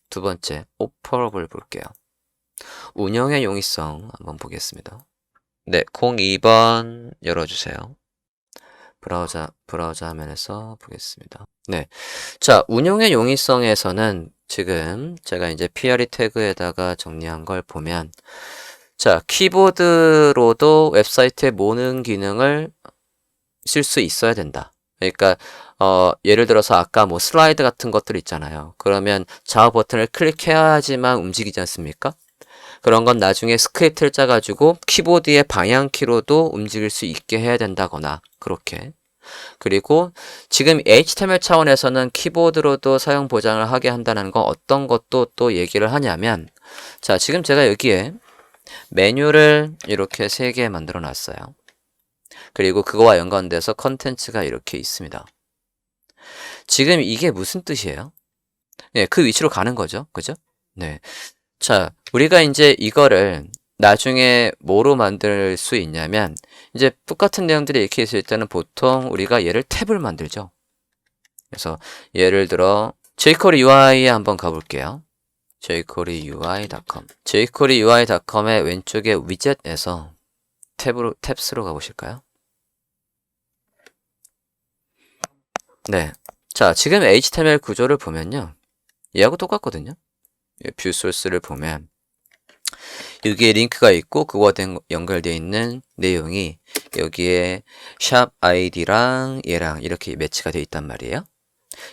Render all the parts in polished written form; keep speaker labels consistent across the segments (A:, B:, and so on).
A: 두 번째, 오퍼를 볼게요. 운영의 용이성 한번 보겠습니다. 네, 02번 열어주세요. 브라우저 화면에서 보겠습니다. 네. 자, 운용의 용이성에서는 지금 제가 이제 PRE 태그에다가 정리한 걸 보면, 자, 키보드로도 웹사이트의 모든 기능을 쓸 수 있어야 된다. 그러니까, 예를 들어서 아까 뭐 슬라이드 같은 것들 있잖아요. 그러면 좌우 버튼을 클릭해야지만 움직이지 않습니까? 그런 건 나중에 스크립트를 짜가지고 키보드의 방향키로도 움직일 수 있게 해야 된다거나, 그렇게. 그리고 지금 HTML 차원에서는 키보드로도 사용 보장을 하게 한다는 건 어떤 것도 또 얘기를 하냐면, 자, 지금 제가 여기에 메뉴를 이렇게 3개 만들어 놨어요. 그리고 그거와 연관돼서 컨텐츠가 이렇게 있습니다. 지금 이게 무슨 뜻이에요? 네, 그 위치로 가는 거죠. 그죠? 네. 자, 우리가 이제 이거를 나중에 뭐로 만들 수 있냐면, 이제 똑같은 내용들이 이렇게 있을 때는 보통 우리가 얘를 탭을 만들죠. 그래서 예를 들어 jQuery UI에 한번 가볼게요. jQueryui.com jQueryui.com의 왼쪽에 위젯에서 탭스로 가보실까요? 네. 자, 지금 HTML 구조를 보면요. 얘하고 똑같거든요. 뷰 소스를 보면 여기에 링크가 있고 그거와 연결되어 있는 내용이 여기에 샵 아이디랑 얘랑 이렇게 매치가 되어 있단 말이에요.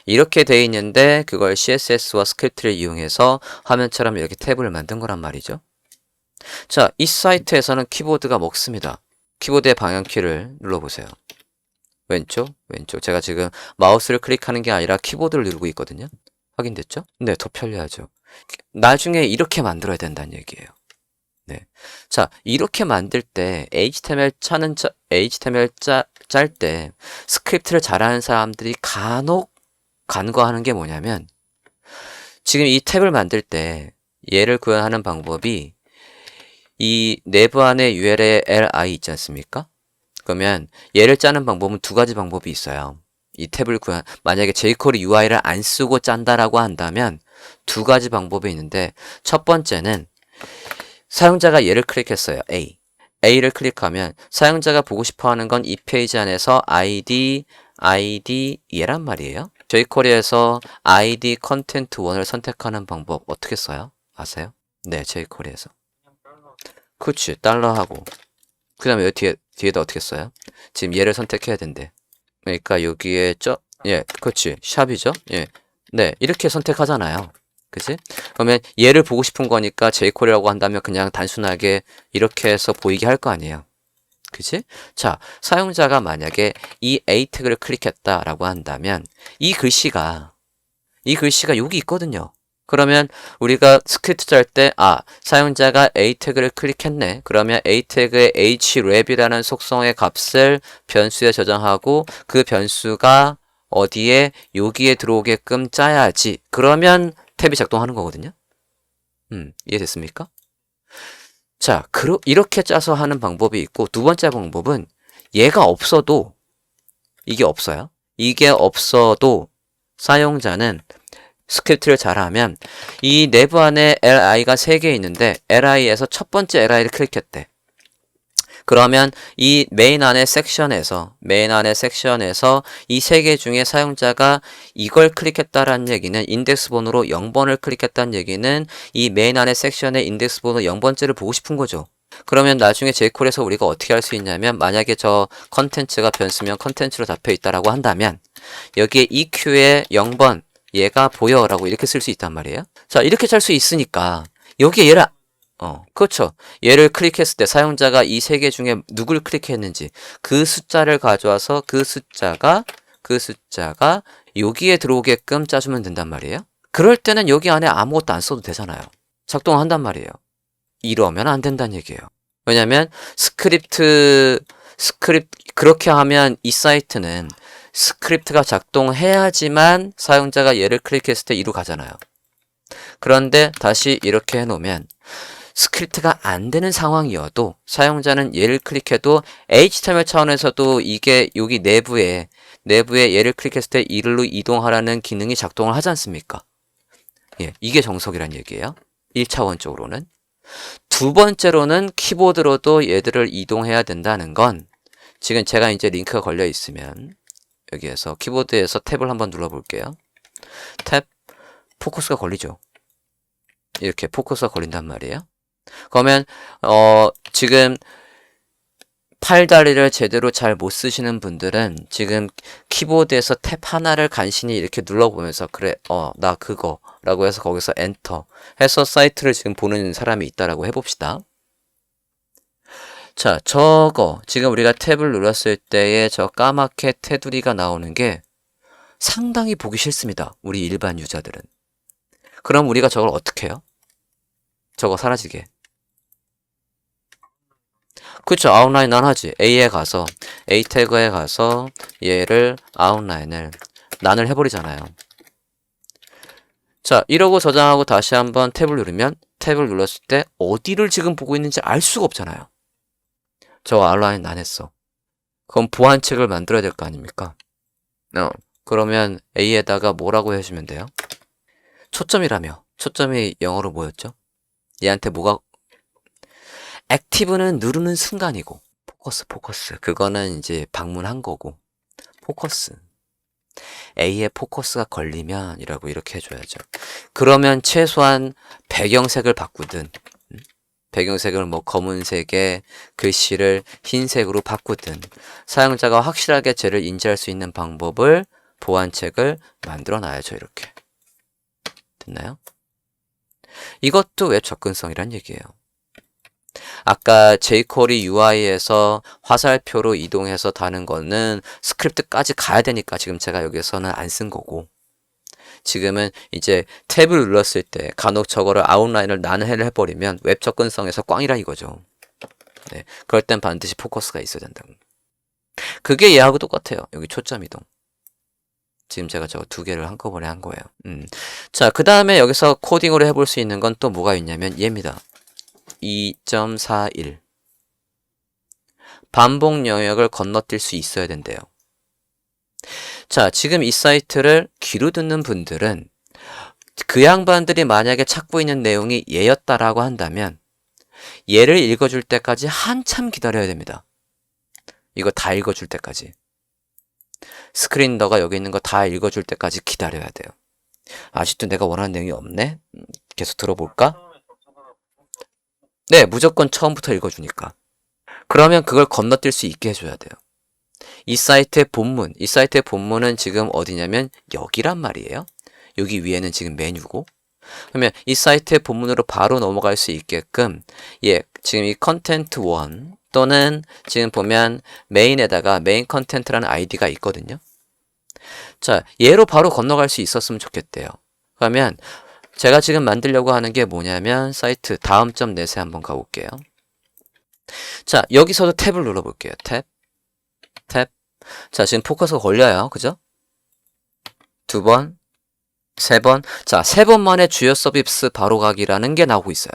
A: 이렇게 되어 있는데 그걸 CSS와 스크립트를 이용해서 화면처럼 이렇게 탭을 만든 거란 말이죠. 자, 이 사이트에서는 키보드가 먹습니다. 키보드의 방향키를 눌러보세요. 왼쪽, 왼쪽. 제가 지금 마우스를 클릭하는 게 아니라 키보드를 누르고 있거든요. 확인됐죠? 네, 더 편리하죠. 나중에 이렇게 만들어야 된다는 얘기예요. 네. 자, 이렇게 만들 때 HTML 짤 때 스크립트를 잘하는 사람들이 간혹 간과하는 게 뭐냐면, 지금 이 탭을 만들 때 얘를 구현하는 방법이 이 내부 안에 URL에 li 있지 않습니까? 그러면 얘를 짜는 방법은 2가지 방법이 있어요. 이 탭을 만약에 jQuery UI를 안 쓰고 짠다라고 한다면 2가지 방법이 있는데, 첫 번째는 사용자가 얘를 클릭했어요. A를 클릭하면 사용자가 보고 싶어 하는 건 이 페이지 안에서 ID 얘란 말이에요. jQuery에서 ID 컨텐트 1을 선택하는 방법 어떻게 써요? 아세요? 네, jQuery에서. 그치, 달러하고. 그 다음에 뒤에다 어떻게 써요? 지금 얘를 선택해야 된대. 그러니까 여기에 예, 그치, 샵이죠? 예. 네, 이렇게 선택하잖아요. 그치? 그러면 얘를 보고 싶은 거니까 jQuery라고 한다면 그냥 단순하게 이렇게 해서 보이게 할 거 아니에요. 그치? 자, 사용자가 만약에 이 A 태그를 클릭했다라고 한다면 이 글씨가 여기 있거든요. 그러면 우리가 스크립트 짤 때, 사용자가 A 태그를 클릭했네. 그러면 A 태그의 href이라는 속성의 값을 변수에 저장하고 그 변수가 어디에 여기에 들어오게끔 짜야지. 그러면 탭이 작동하는 거거든요. 이해됐습니까? 자, 이렇게 짜서 하는 방법이 있고, 두 번째 방법은 얘가 없어도, 이게 없어요. 이게 없어도 사용자는 스크립트를 잘하면 이 내부 안에 li가 3개 있는데 li에서 첫 번째 li를 클릭했대. 그러면 이 메인 안의 섹션에서 이 3개 중에 사용자가 이걸 클릭했다라는 얘기는 인덱스 번호로 0번을 클릭했다는 얘기는 이 메인 안의 섹션의 인덱스 번호 0번째를 보고 싶은 거죠. 그러면 나중에 jQuery에서 우리가 어떻게 할 수 있냐면, 만약에 저 컨텐츠가 변수면 컨텐츠로 잡혀 있다라고 한다면 여기에 EQ에 0번 얘가 보여라고 이렇게 쓸 수 있단 말이에요. 자, 이렇게 짤 수 있으니까 여기에 얘를 그렇죠. 얘를 클릭했을 때 사용자가 이 3개 중에 누굴 클릭했는지 그 숫자를 가져와서 그 숫자가 여기에 들어오게끔 짜주면 된단 말이에요. 그럴 때는 여기 안에 아무것도 안 써도 되잖아요. 작동한단 말이에요. 이러면 안 된다는 얘기예요. 왜냐면 그렇게 하면 이 사이트는 스크립트가 작동해야지만 사용자가 얘를 클릭했을 때 이로 가잖아요. 그런데 다시 이렇게 해놓으면 스크립트가 안 되는 상황이어도 사용자는 얘를 클릭해도 HTML 차원에서도 이게 여기 내부에 얘를 클릭했을 때 이리로 이동하라는 기능이 작동을 하지 않습니까? 예, 이게 정석이란 얘기예요. 1차원적으로는. 두 번째로는 키보드로도 얘들을 이동해야 된다는 건 지금 제가 이제 링크가 걸려 있으면 여기에서 키보드에서 탭을 한번 눌러볼게요. 탭, 포커스가 걸리죠. 이렇게 포커스가 걸린단 말이에요. 그러면 지금 팔다리를 제대로 잘 못 쓰시는 분들은 지금 키보드에서 탭 하나를 간신히 이렇게 눌러보면서 그래 나 그거 라고 해서 거기서 엔터 해서 사이트를 지금 보는 사람이 있다라고 해봅시다. 자, 저거 지금 우리가 탭을 눌렀을 때에 저 까맣게 테두리가 나오는 게 상당히 보기 싫습니다. 우리 일반 유저들은. 그럼 우리가 저걸 어떻게 해요? 저거 사라지게. 그쵸, 아웃라인 난 하지. A에 가서 A 태그에 가서 얘를 아웃라인을 난을 해버리잖아요. 자, 이러고 저장하고 다시 한번 탭을 누르면 탭을 눌렀을 때 어디를 지금 보고 있는지 알 수가 없잖아요. 저 아웃라인 난 했어. 그럼 보완책을 만들어야 될 거 아닙니까? 그러면 A에다가 뭐라고 해주면 돼요? 초점이라며. 초점이 영어로 뭐였죠? 얘한테 뭐가 액티브는 누르는 순간이고 포커스 그거는 이제 방문한 거고 포커스 A에 포커스가 걸리면 이라고 이렇게 해줘야죠. 그러면 최소한 배경색을 바꾸든 배경색을 뭐 검은색에 글씨를 흰색으로 바꾸든 사용자가 확실하게 쟤를 인지할 수 있는 방법을 보완책을 만들어 놔야죠. 이렇게 됐나요? 이것도 웹 접근성이란 얘기예요. 아까 jQuery UI에서 화살표로 이동해서 다는 거는 스크립트까지 가야 되니까 지금 제가 여기서는 안 쓴 거고 지금은 이제 탭을 눌렀을 때 간혹 저거를 아웃라인을 난해를 해버리면 웹 접근성에서 꽝이라 이거죠. 네, 그럴 땐 반드시 포커스가 있어야 된다고. 그게 얘하고 똑같아요. 여기 초점 이동. 지금 제가 저거 두 개를 한꺼번에 한 거예요. 자, 그 다음에 여기서 코딩으로 해볼 수 있는 건 또 뭐가 있냐면 얘입니다. 2.41 반복 영역을 건너뛸 수 있어야 된대요. 자, 지금 이 사이트를 귀로 듣는 분들은 그 양반들이 만약에 찾고 있는 내용이 얘였다라고 한다면 얘를 읽어줄 때까지 한참 기다려야 됩니다. 이거 다 읽어줄 때까지. 스크린더가 여기 있는 거 다 읽어줄 때까지 기다려야 돼요. 아직도 내가 원하는 내용이 없네? 계속 들어볼까? 네, 무조건 처음부터 읽어주니까. 그러면 그걸 건너뛸 수 있게 해줘야 돼요. 이 사이트의 본문은 지금 어디냐면 여기란 말이에요. 여기 위에는 지금 메뉴고. 그러면 이 사이트의 본문으로 바로 넘어갈 수 있게끔 지금 이 컨텐트 1 또는 지금 보면 메인에다가 메인 컨텐트라는 아이디가 있거든요. 자, 얘로 바로 건너갈 수 있었으면 좋겠대요. 그러면 제가 지금 만들려고 하는 게 뭐냐면 사이트 다음.net에 한번 가볼게요. 자, 여기서도 탭을 눌러볼게요. 탭. 자, 지금 포커스가 걸려요. 그죠? 2번, 3번. 자, 3번 만에 주요 서비스 바로가기라는 게 나오고 있어요.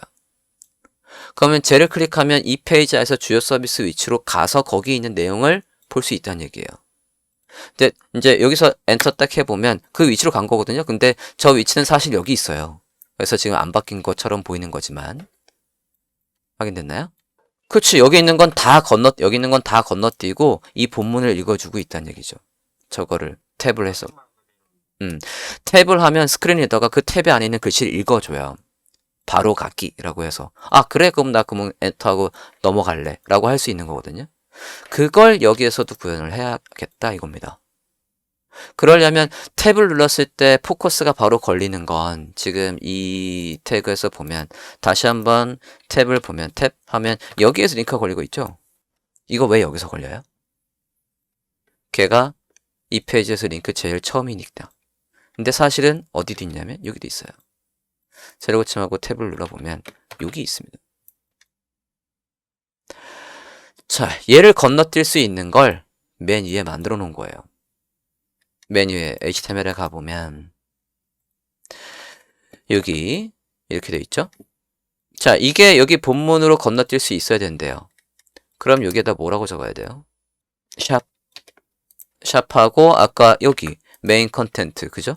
A: 그러면 쟤를 클릭하면 이 페이지에서 주요 서비스 위치로 가서 거기 있는 내용을 볼 수 있다는 얘기예요. 근데 이제 여기서 엔터 딱 해보면 그 위치로 간 거거든요. 근데 저 위치는 사실 여기 있어요. 그래서 지금 안 바뀐 것처럼 보이는 거지만 확인됐나요? 그렇지. 여기 있는 건 다 건너뛰고 이 본문을 읽어주고 있다는 얘기죠. 저거를 탭을 해서 탭을 하면 스크린 리더가 그 탭에 안에 있는 글씨를 읽어줘요. 바로 가기라고 해서 그래 그럼 나 엔터하고 넘어갈래 라고 할 수 있는 거거든요. 그걸 여기에서도 구현을 해야겠다 이겁니다. 그러려면 탭을 눌렀을 때 포커스가 바로 걸리는 건 지금 이 태그에서 보면 다시 한번 탭을 보면 탭 하면 여기에서 링크가 걸리고 있죠. 이거 왜 여기서 걸려요? 걔가 이 페이지에서 링크 제일 처음이니까. 근데 사실은 어디도 있냐면 여기도 있어요. 세로 고침하고 탭을 눌러보면 여기 있습니다. 자, 얘를 건너뛸 수 있는 걸 맨 위에 만들어 놓은 거예요. 메뉴에 HTML에 가보면 여기 이렇게 되어 있죠? 자, 이게 여기 본문으로 건너뛸 수 있어야 된대요. 그럼 여기에다 뭐라고 적어야 돼요? 샵하고 아까 여기 메인 컨텐트 그죠?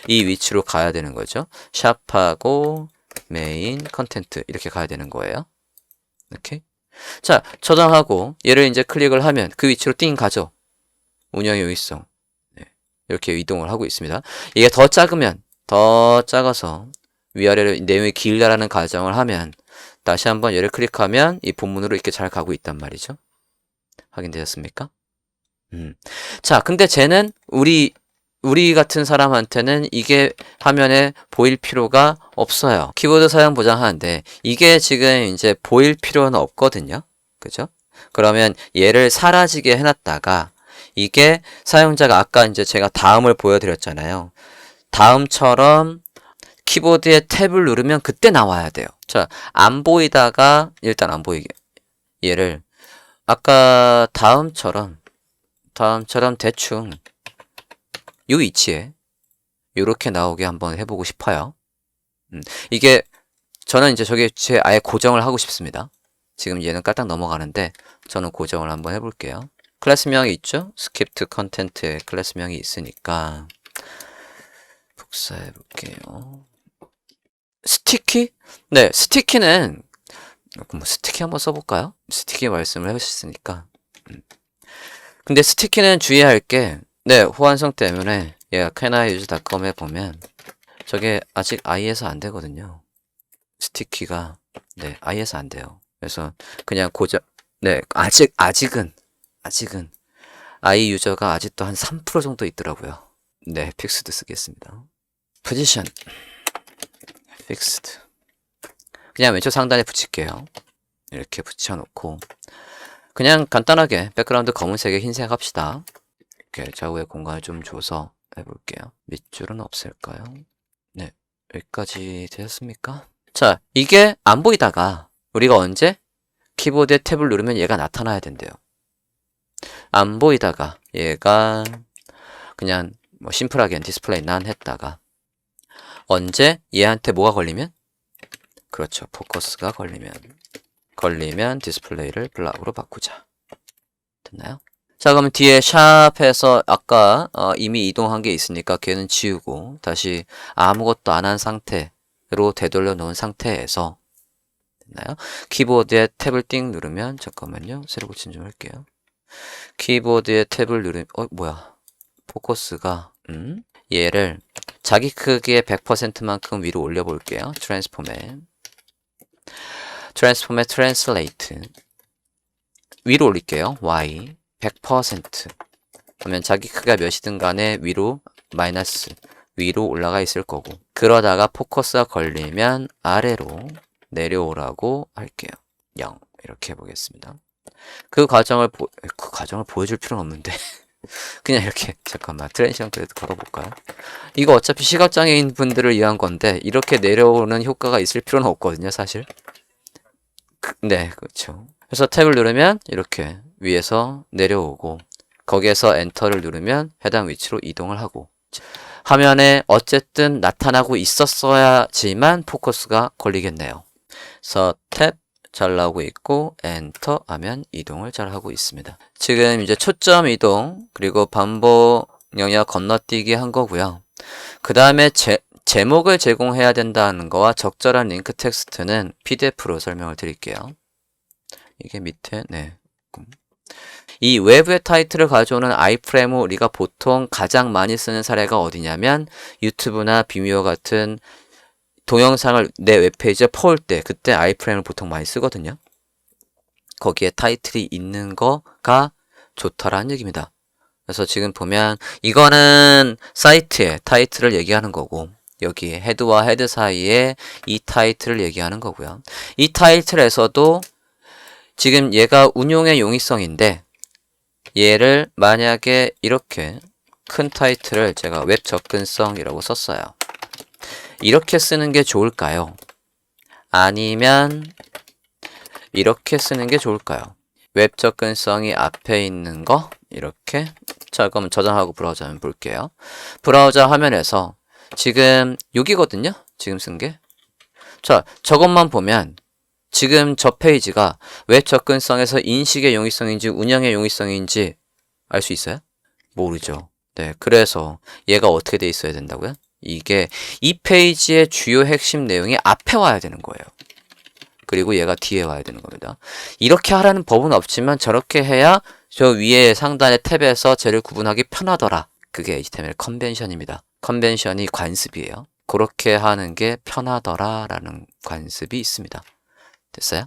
A: 이 위치로 가야 되는 거죠. 샵하고 메인 컨텐트 이렇게 가야 되는 거예요. 이렇게. 자, 저장하고 얘를 이제 클릭을 하면 그 위치로 띵 가죠. 운영의 요의성. 네, 이렇게 이동을 하고 있습니다. 이게 더 작으면 더 작아서 위아래로 내용이 길다라는 가정을 하면 다시 한번 얘를 클릭하면 이 본문으로 이렇게 잘 가고 있단 말이죠. 확인되셨습니까? 자, 근데 쟤는 우리 같은 사람한테는 이게 화면에 보일 필요가 없어요. 키보드 사용 보장하는데 이게 지금 이제 보일 필요는 없거든요. 그죠? 그러면 얘를 사라지게 해놨다가 이게 사용자가 아까 이제 제가 다음을 보여드렸잖아요. 다음처럼 키보드에 탭을 누르면 그때 나와야 돼요. 자, 안 보이다가 일단 안 보이게 얘를 아까 다음처럼 대충 요 위치에 요렇게 나오게 한번 해보고 싶어요. 이게 저는 이제 저게 아예 고정을 하고 싶습니다. 지금 얘는 깔딱 넘어가는데 저는 고정을 한번 해볼게요. 클래스명이 있죠? 스크립트 컨텐트에 클래스명이 있으니까 복사해 볼게요. 스티키? 네, 스티키는 뭐 스티키 한번 써볼까요? 스티키 말씀을 해주셨으니까. 근데 스티키는 주의할 게 네, 호환성 때문에 얘가 canIuse.com에 보면 저게 아직 IE에서 안 되거든요. 스티키가 네, IE에서 안 돼요. 그래서 그냥 고정 네, 아직은 I 유저가 아직도 한 3% 정도 있더라고요. 네, 픽스드 쓰겠습니다. 포지션 픽스드 그냥 왼쪽 상단에 붙일게요. 이렇게 붙여놓고 그냥 간단하게 백그라운드 검은색에 흰색 합시다. 이렇게 좌우에 공간을 좀 줘서 해볼게요. 밑줄은 없을까요? 네, 여기까지 되셨습니까? 자, 이게 안 보이다가 우리가 언제 키보드에 탭을 누르면 얘가 나타나야 된대요. 안 보이다가 얘가 그냥 뭐 심플하게 디스플레이 난 했다가 언제 얘한테 뭐가 걸리면? 그렇죠. 포커스가 걸리면 디스플레이를 블락으로 바꾸자. 됐나요? 자, 그러면 뒤에 샵에서 아까 이미 이동한 게 있으니까 걔는 지우고 다시 아무것도 안 한 상태로 되돌려 놓은 상태에서 됐나요? 키보드에 탭을 띵 누르면 잠깐만요. 새로 고침 좀 할게요. 키보드에 탭을 누르면 뭐야? 포커스가 얘를 자기 크기의 100%만큼 위로 올려 볼게요. 트랜스폼에 트랜슬레이트 위로 올릴게요. Y 100% 그러면 자기 크기가 몇이든 간에 위로 올라가 있을 거고 그러다가 포커스가 걸리면 아래로 내려오라고 할게요. 0 이렇게 해보겠습니다. 그 과정을 보여줄 필요는 없는데 그냥 이렇게 잠깐만 트랜지션 그래도 걸어볼까요? 이거 어차피 시각장애인 분들을 위한 건데 이렇게 내려오는 효과가 있을 필요는 없거든요, 사실. 네, 그렇죠. 그래서 탭을 누르면 이렇게 위에서 내려오고 거기에서 엔터를 누르면 해당 위치로 이동을 하고 화면에 어쨌든 나타나고 있었어야지만 포커스가 걸리겠네요. 그래서 탭 잘 나오고 있고 엔터 하면 이동을 잘 하고 있습니다. 지금 이제 초점 이동 그리고 반복 영역 건너뛰기 한 거고요. 그 다음에 제목을 제공해야 된다는 거와 적절한 링크 텍스트는 PDF로 설명을 드릴게요. 이게 밑에 네. 이 외부의 타이틀을 가져오는 아이프레임을 우리가 보통 가장 많이 쓰는 사례가 어디냐면 유튜브나 비미오 같은 동영상을 내 웹페이지에 퍼올 때 그때 아이프레임을 보통 많이 쓰거든요. 거기에 타이틀이 있는 거가 좋다라는 얘기입니다. 그래서 지금 보면 이거는 사이트의 타이틀을 얘기하는 거고 여기 헤드와 헤드 사이에 이 타이틀을 얘기하는 거고요. 이 타이틀에서도 지금 얘가 운용의 용이성인데 얘를 만약에 이렇게 큰 타이틀을 제가 웹 접근성이라고 썼어요. 이렇게 쓰는 게 좋을까요? 아니면 이렇게 쓰는 게 좋을까요? 웹 접근성이 앞에 있는 거 이렇게 자 그럼 저장하고 브라우저 한번 볼게요. 브라우저 화면에서 지금 여기거든요. 지금 쓴 게. 자 저것만 보면 지금 저 페이지가 웹 접근성에서 인식의 용이성인지 운영의 용이성인지 알 수 있어요? 모르죠. 네, 그래서 얘가 어떻게 돼 있어야 된다고요? 이게 이 페이지의 주요 핵심 내용이 앞에 와야 되는 거예요. 그리고 얘가 뒤에 와야 되는 겁니다. 이렇게 하라는 법은 없지만 저렇게 해야 저 위에 상단의 탭에서 쟤를 구분하기 편하더라. 그게 HTML 컨벤션입니다. 컨벤션이 관습이에요. 그렇게 하는 게 편하더라 라는 관습이 있습니다. 됐어요?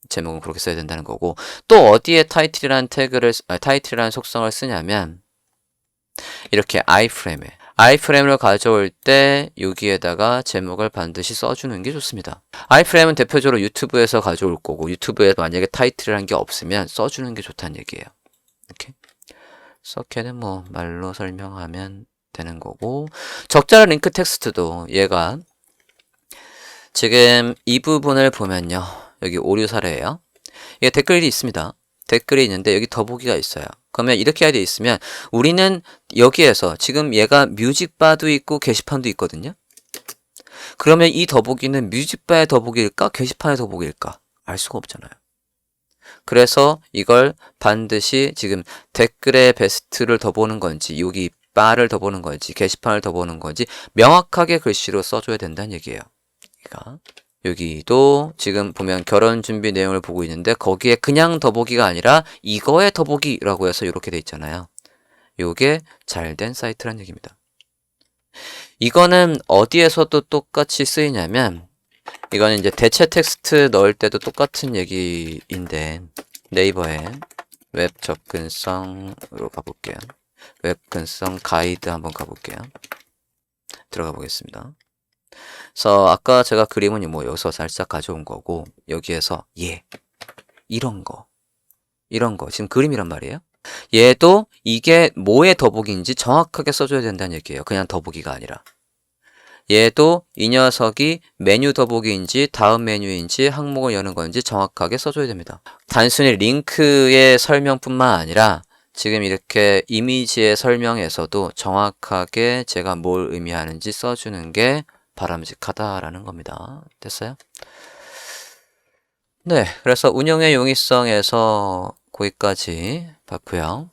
A: 제목은 그렇게 써야 된다는 거고, 또 어디에 타이틀이라는 타이틀이라는 속성을 쓰냐면 이렇게 iframe을 가져올 때 여기에다가 제목을 반드시 써주는 게 좋습니다. iframe은 대표적으로 유튜브에서 가져올 거고, 유튜브에 만약에 타이틀이라는 게 없으면 써주는 게 좋다는 얘기예요. 이렇게 서켓은 뭐 말로 설명하면 되는 거고, 적절한 링크 텍스트도 얘가 지금 이 부분을 보면요, 여기 오류 사례예요. 이게 댓글이 있습니다. 댓글이 있는데 여기 더보기가 있어요. 그러면 이렇게 돼 있으면 우리는 여기에서 지금 얘가 뮤직바도 있고 게시판도 있거든요. 그러면 이 더보기는 뮤직바의 더보기일까 게시판의 더보기일까 알 수가 없잖아요. 그래서 이걸 반드시 지금 댓글의 베스트를 더 보는 건지 여기 바를 더 보는 건지 게시판을 더 보는 건지 명확하게 글씨로 써줘야 된다는 얘기예요. 여기도 지금 보면 결혼 준비 내용을 보고 있는데 거기에 그냥 더보기가 아니라 이거의 더보기라고 해서 이렇게 돼 있잖아요. 요게 잘된 사이트란 얘기입니다. 이거는 어디에서도 똑같이 쓰이냐면 이거는 이제 대체 텍스트 넣을 때도 똑같은 얘기인데 네이버에 웹 접근성으로 가볼게요. 웹 접근성 가이드 한번 가볼게요. 들어가 보겠습니다. 그래서 아까 제가 그림은 뭐 여기서 살짝 가져온 거고 여기에서 이런 거 지금 그림이란 말이에요. 얘도 이게 뭐의 더보기인지 정확하게 써줘야 된다는 얘기예요. 그냥 더보기가 아니라. 얘도 이 녀석이 메뉴 더보기인지 다음 메뉴인지 항목을 여는 건지 정확하게 써줘야 됩니다. 단순히 링크의 설명뿐만 아니라 지금 이렇게 이미지의 설명에서도 정확하게 제가 뭘 의미하는지 써주는 게 바람직하다라는 겁니다. 됐어요? 네, 그래서 운영의 용이성에서 거기까지 봤고요.